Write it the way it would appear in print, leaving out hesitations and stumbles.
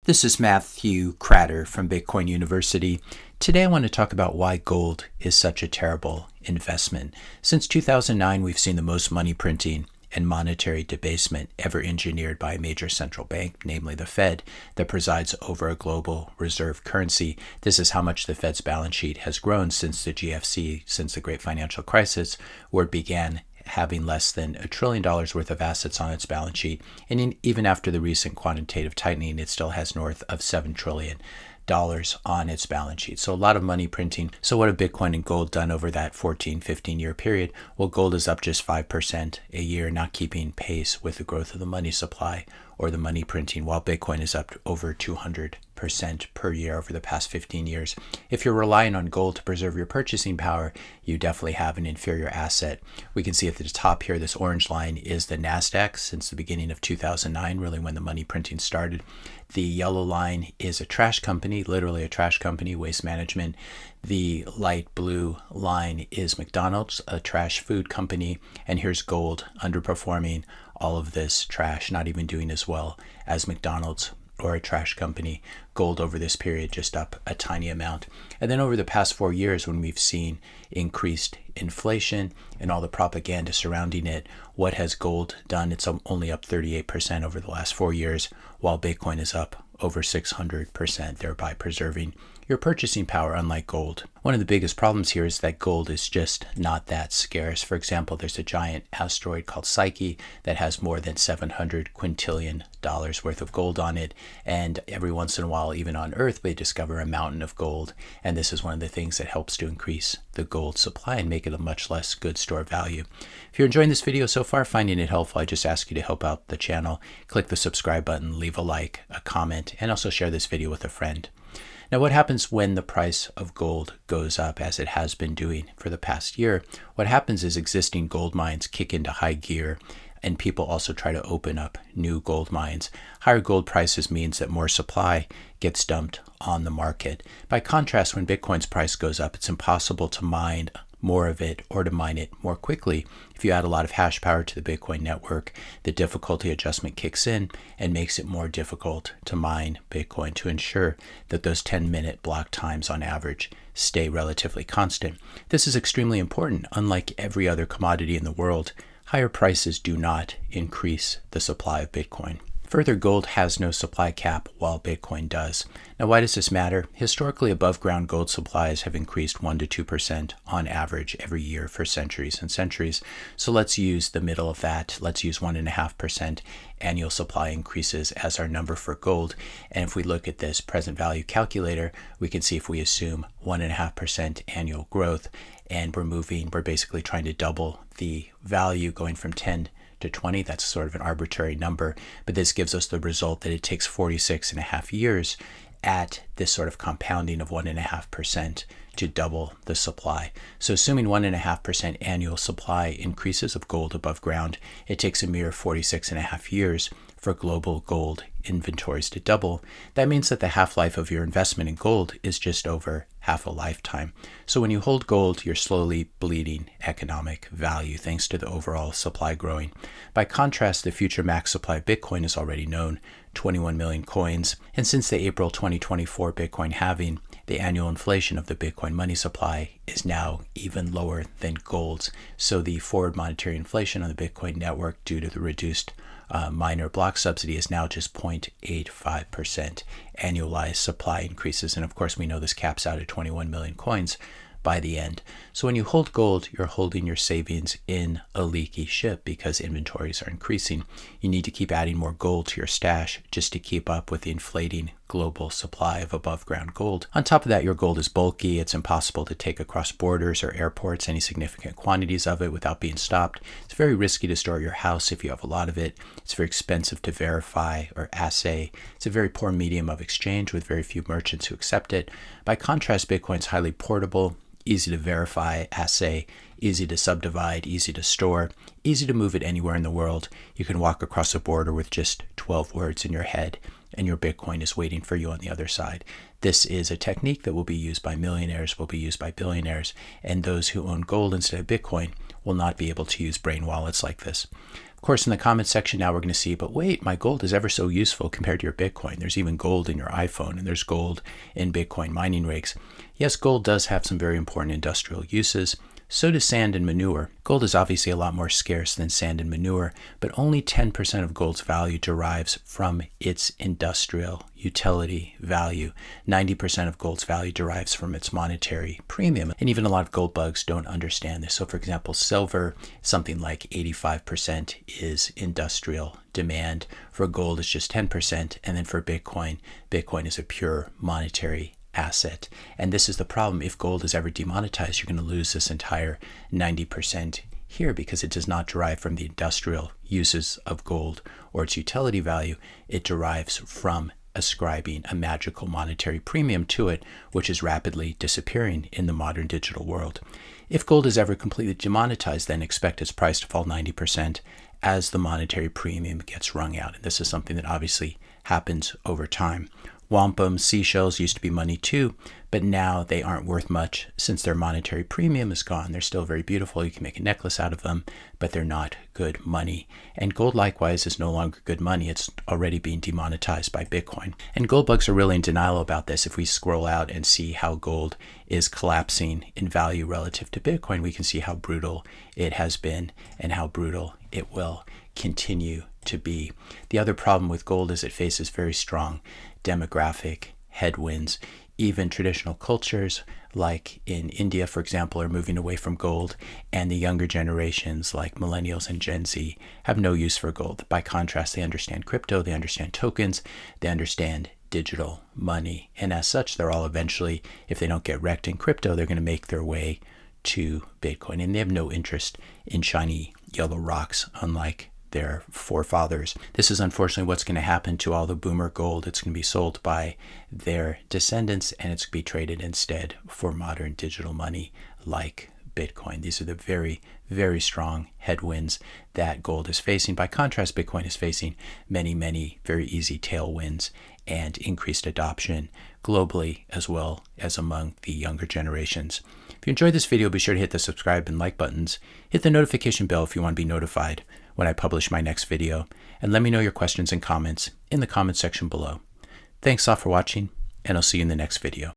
This is Matthew Cratter from Bitcoin University. Today I want to talk about why gold is such a terrible investment. Since 2009, we've seen the most money printing and monetary debasement ever engineered by a major central bank, namely the Fed, that presides over a global reserve currency. This is how much the Fed's balance sheet has grown since the GFC, since the Great Financial Crisis, where it began having less than $1 trillion worth of assets on its balance sheet. And even after the recent quantitative tightening, it still has north of $7 trillion on its balance sheet. So a lot of money printing. So what have Bitcoin and gold done over that 15 year period? Well, gold is up just 5% a year, not keeping pace with the growth of the money supply or the money printing, while Bitcoin is up over 200% per year over the past 15 years. If you're relying on gold to preserve your purchasing power, you definitely have an inferior asset. We can see at the top here, this orange line is the NASDAQ since the beginning of 2009, really when the money printing started. The yellow line is a trash company, literally a trash company, Waste Management. The light blue line is McDonald's, a trash food company. And here's gold, underperforming all of this trash, not even doing as well as McDonald's or a trash company. Gold over this period just up a tiny amount. And then over the past 4 years, when we've seen increased inflation and all the propaganda surrounding it, what has gold done? It's only up 38% over the last 4 years, while Bitcoin is up over 600%, thereby preserving your purchasing power, unlike gold. One of the biggest problems here is that gold is just not that scarce. For example, there's a giant asteroid called Psyche that has more than $700 quintillion worth of gold on it. And every once in a while, even on Earth, they discover a mountain of gold. And this is one of the things that helps to increase the gold supply and make it a much less good store value. If you're enjoying this video so far, finding it helpful, I just ask you to help out the channel. Click the subscribe button, leave a like, a comment, and also share this video with a friend. Now, what happens when the price of gold goes up, as it has been doing for the past year? What happens is existing gold mines kick into high gear, and people also try to open up new gold mines. Higher gold prices means that more supply gets dumped on the market. By contrast, when Bitcoin's price goes up, it's impossible to mine more of it or to mine it more quickly. If you add a lot of hash power to the Bitcoin network, the difficulty adjustment kicks in and makes it more difficult to mine Bitcoin to ensure that those 10-minute block times on average stay relatively constant. This is extremely important. Unlike every other commodity in the world, higher prices do not increase the supply of Bitcoin. Further, gold has no supply cap while Bitcoin does. Now, why does this matter? Historically, above ground gold supplies have increased 1 to 2% on average every year for centuries and centuries. So let's use the middle of that. Let's use 1.5% annual supply increases as our number for gold. And if we look at this present value calculator, we can see if we assume 1.5% annual growth, and we're basically trying to double the value going from 10 to 20. That's sort of an arbitrary number, but this gives us the result that it takes 46.5 years at this sort of compounding of 1.5% to double the supply. So assuming 1.5% annual supply increases of gold above ground, it takes a mere 46.5 years for global gold inventories to double. That means that the half-life of your investment in gold is just over half a lifetime. So when you hold gold, you're slowly bleeding economic value thanks to the overall supply growing. By contrast, the future max supply of Bitcoin is already known, 21 million coins. And since the April 2024 Bitcoin halving, the annual inflation of the Bitcoin money supply is now even lower than gold's. So the forward monetary inflation on the Bitcoin network due to the reduced miner block subsidy is now just 0.85% annualized supply increases. And of course, we know this caps out at 21 million coins by the end. So when you hold gold, you're holding your savings in a leaky ship because inventories are increasing. You need to keep adding more gold to your stash just to keep up with the inflating global supply of above ground gold. On top of that, your gold is bulky. It's impossible to take across borders or airports any significant quantities of it without being stopped. It's very risky to store at your house if you have a lot of it. It's very expensive to verify or assay. It's a very poor medium of exchange with very few merchants who accept it. By contrast, Bitcoin's highly portable, easy to verify, assay, easy to subdivide, easy to store, easy to move it anywhere in the world. You can walk across a border with just 12 words in your head and your Bitcoin is waiting for you on the other side. This is a technique that will be used by millionaires, will be used by billionaires, and those who own gold instead of Bitcoin will not be able to use brain wallets like this. Of course, in the comments section now we're going to see, but wait, my gold is ever so useful compared to your Bitcoin. There's even gold in your iPhone, and there's gold in Bitcoin mining rigs. Yes, gold does have some very important industrial uses. So does sand and manure. Gold is obviously a lot more scarce than sand and manure, but only 10% of gold's value derives from its industrial utility value. 90% of gold's value derives from its monetary premium. And even a lot of gold bugs don't understand this. So for example, silver, something like 85% is industrial demand. For gold, it's just 10%. And then for Bitcoin, Bitcoin is a pure monetary asset. And this is the problem. If gold is ever demonetized, you're going to lose this entire 90% here because it does not derive from the industrial uses of gold or its utility value. It derives from ascribing a magical monetary premium to it, which is rapidly disappearing in the modern digital world. If gold is ever completely demonetized, then expect its price to fall 90% as the monetary premium gets wrung out. And this is something that obviously happens over time. Wampum, seashells used to be money too, but now they aren't worth much since their monetary premium is gone. They're still very beautiful. You can make a necklace out of them, but they're not good money. And gold likewise is no longer good money. It's already being demonetized by Bitcoin. And gold bugs are really in denial about this. If we scroll out and see how gold is collapsing in value relative to Bitcoin, we can see how brutal it has been and how brutal it will continue to be. The other problem with gold is it faces very strong demographic headwinds. Even traditional cultures like in India, for example, are moving away from gold, and the younger generations like millennials and Gen Z have no use for gold. By contrast, they understand crypto, they understand tokens, they understand digital money, and as such, they're all eventually, if they don't get wrecked in crypto, they're going to make their way to Bitcoin, and they have no interest in shiny yellow rocks, unlike their forefathers. This is unfortunately what's going to happen to all the boomer gold. It's going to be sold by their descendants, and it's going to be traded instead for modern digital money like Bitcoin. These are the very, very strong headwinds that gold is facing. By contrast, Bitcoin is facing many, many very easy tailwinds and increased adoption globally as well as among the younger generations. If you enjoyed this video, be sure to hit the subscribe and like buttons. Hit the notification bell if you want to be notified when I publish my next video, and let me know your questions and comments in the comment section below. Thanks all for watching, and I'll see you in the next video.